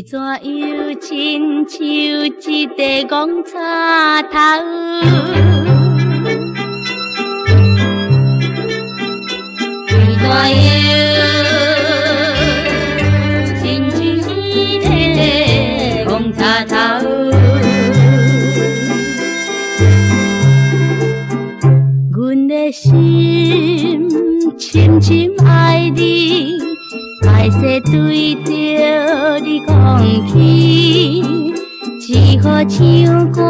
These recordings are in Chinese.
怎又亲像一块戆插头？为怎又亲像一个戆插头？阮的心深深爱你。爱说对着你讲起，只好唱歌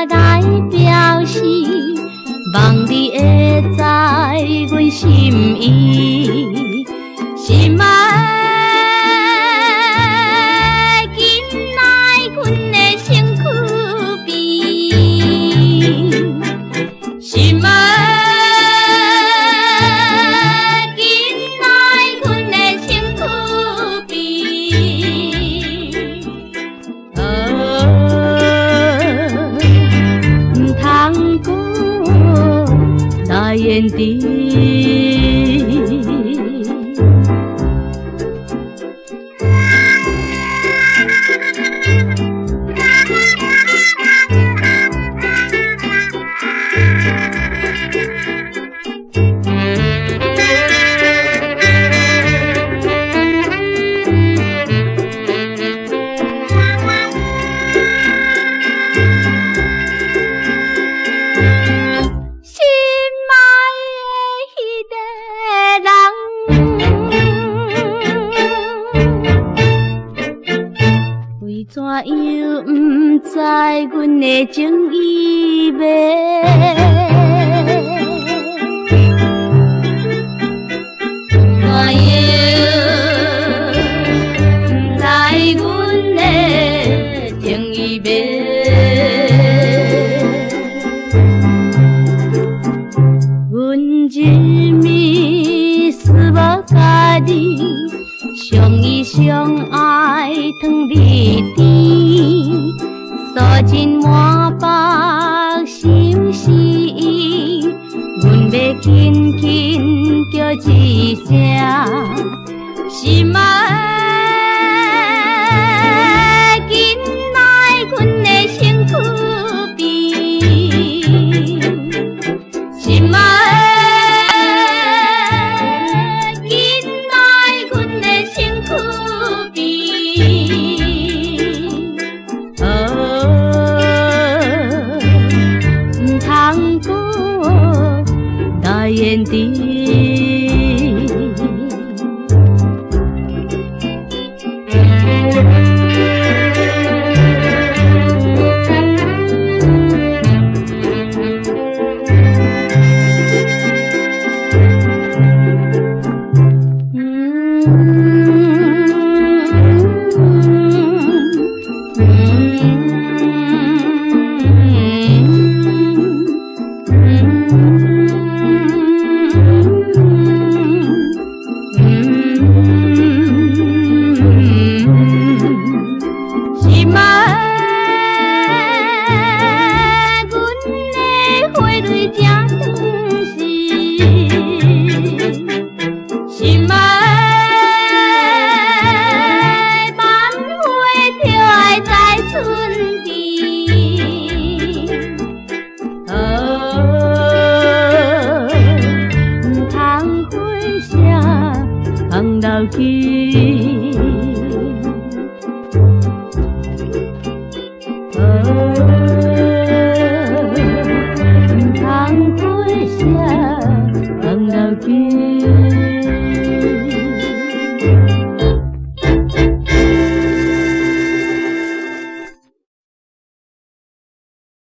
来表示，望你会知阮心意，心爱的囡仔，阮的身躯边，心爱。眼底。怎又不知阮的情意要？怎又不知阮的情意要？阮一暝思无家己。相依相爱，糖蜜甜，素尽满腹心事。阮要轻轻叫一声，心爱的囡仔，阮的身躯边，心爱。眼底，放流去，不通过啥放流去。